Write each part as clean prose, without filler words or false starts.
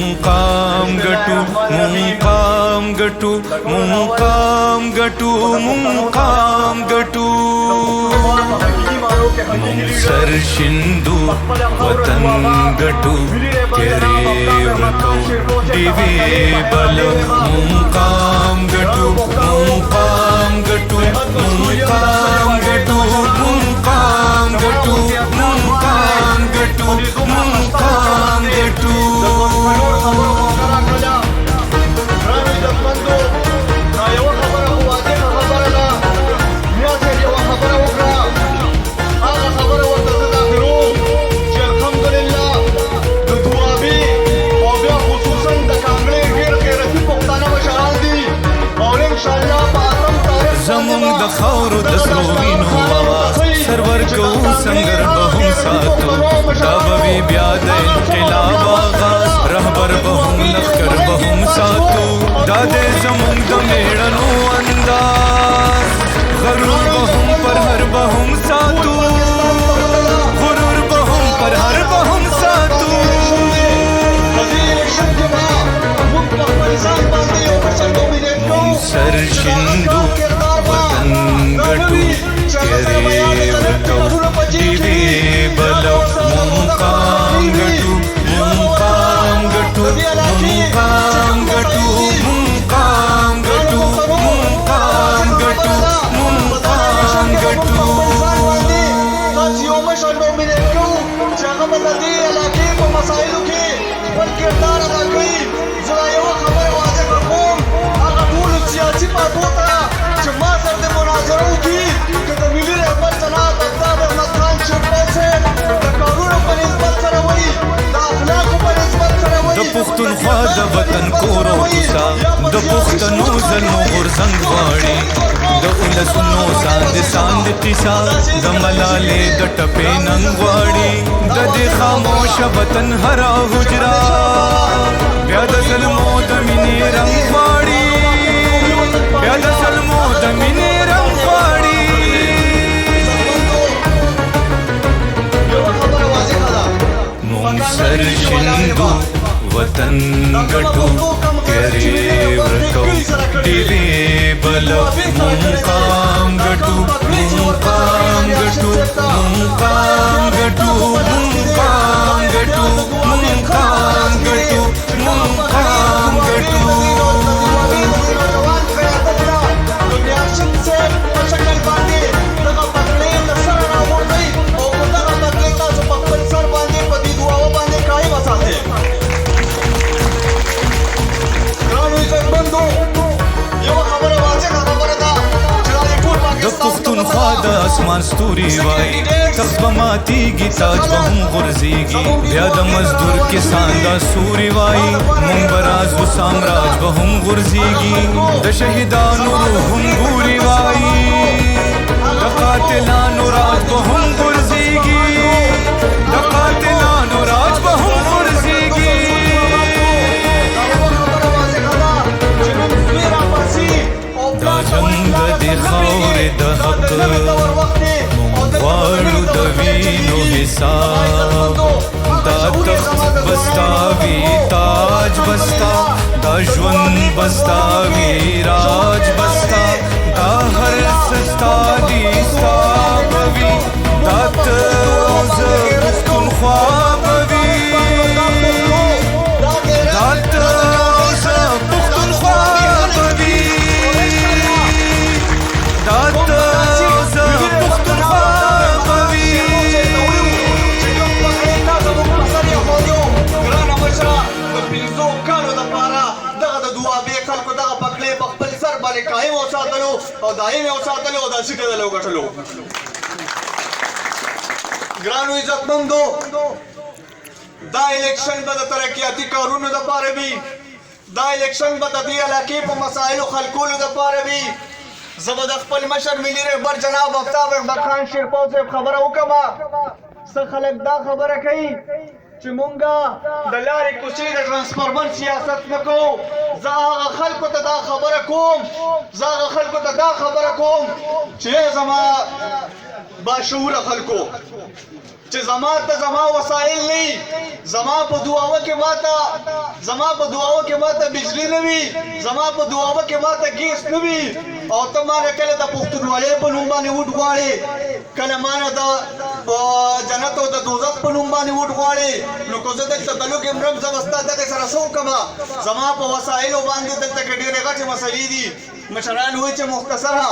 मुकाम गटू मुकाम गटू मुकाम गटू मुकाम गटू सर शिंदू वतन गटू तेरे व्रतौ दिवे बल मुकाम गटू मुकाम गटू मुकाम गटू मुकाम गटू मुकाम गटू मुकाम गटू زمون د خاورو د سرو وینو آواز سرور کو سنگر بهم ساتو دا بوی بیا د انقلاب آغاز رهبر بهم لخکر بهم ساتو دا د زمون د میړنو انداز غرور بهم پر هر بهم ساتو غرور بهم پر هر بهم ساتو سر شندو وطن گٹو تیرے ورتو دیوی بلو مقام گٹو مقام گٹو مقام گٹو مقام گٹو مقام گٹو مقام گٹو پختونخوا د وطن کور او کوڅه د پښتنو زلمو غورځنګ غواړي د ولسونو ساند قصه د ملالې د ټپې ننګ غواړي د دې خاموشه وطن هره حجره بیا د ظلمو د مینې رنګ غواړي بیا د ظلمو د مینې رنګ غواړي مونږ سر شندو وطن گٹو تیرے ورتو دیوی بلو مقام گٹو مقام گٹو مقام گٹو مقام گٹو مقام گٹو مقام گٹو پختونخوا د اسمان ستوري وای تخت به ماتیږي تاج به هم غورځېږي بیا د مزدور کسان دا سوري وای مونږ به راز و سامراج به هم غورځېږي د شهیدانو روح هم ګوري وای د قاتلانو راج به هم غورځېږي د قاتلانو راج به هم غورځېږي دا جنگ د خاورې د حق مونږ غواړو د وینو حساب دا تخت بستا وي تاج بستا دا ژوند بستا وي راج بستا دا هر څه ستا دي ستا به وي دا ته زه پښتونخوا به وي دا ته زه پښتونخوا به وي او دایم یو ساتلو او داسې کېدلو ګټلو ګرانو عزتمندو دا الیکشن به د ترقیاتي کارونو دپاره وي دا الیکشن به د دې علاقې په مسایلو حل کولو دپاره وي زه به د خپل مشر ملي رهبر جناب آفتاب احمد خان شیرپو صاحب خبره وکړمه څه خلک دا خبره کوي چې مونږه د لارې کوڅې د ټرانسفارمر سیاست نه کوو زه هغه خلکو ته دا خبره کوم چې زما باشعوره خلکو چې زما ته زما وسایل نه زما په دعاوه کې ماته بجلی نه وي زما په دعاوه کې ماته ګیس نه وي او ته مانه کله د پښتونولۍ په نوم باندې وټ غواړې کله مانه د جنت او د دوزخ په نوم باندې وټ غواړې نو کو زه دلته تعلق امرم زغستا دغه سره سو کما زما په وسایلو باندې دلته کې ډېرې غټې مسلې دي مشران وایي چې مختصره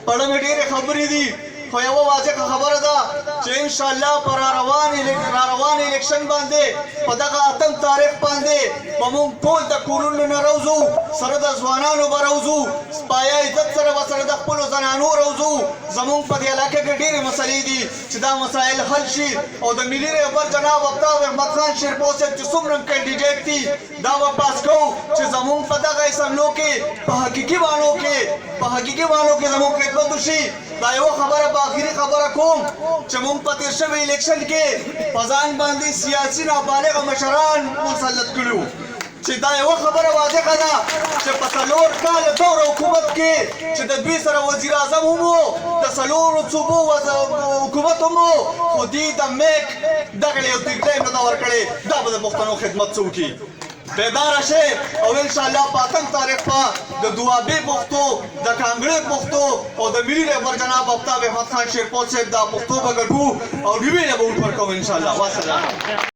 پړه مې ډېرې خبرې دي خو یو واضحه خبره ده چې ان شاء الله پر روان الیکشن باندې په دغه 8 تاریخ باندې موږ ټول د کورونو نه راوځو سره د ځوانانو به راوځو سپایا عزت سره وسره د خپل زنانو راوځو زموږ په دې علاقې کې ډېرې مسلې دي چې دا مسایل حل شي او د ملي رهبر جناب افتاب احمد خان شیرپور صاحب چې څومره کینډیډیټ دي دا به پاس کوو چې زموږ په دغه اسمبلو کې په حقیقي معنو کې زموږ خدمت وشي دا یو خبره په اخري خبره کوم چې موږ په تیر شوي الیکشن کې په ځان باندې سیاسي نابالغه مشران مسلط کړو چې دا یو خبره واضحه ده چې په 4 کال دور حکومت کې چې د دوی سره وزیر اعظم هم وو د 4 صوبو حکومت هم وو خو دوی د میک دغه یو ټایم نه دا ورکړی دا به د پښتنو خدمت څه وکړي بیدار شي او ان شاء الله په 8 تاریخ په د دوابې پښتو د کانګړې پښتو او د ملي رهبر جناب افتاب احمد خان شیرپور صاحب دا پښتو به ګټو او دوی به ووټ ورکوو ان شاء الله واسلام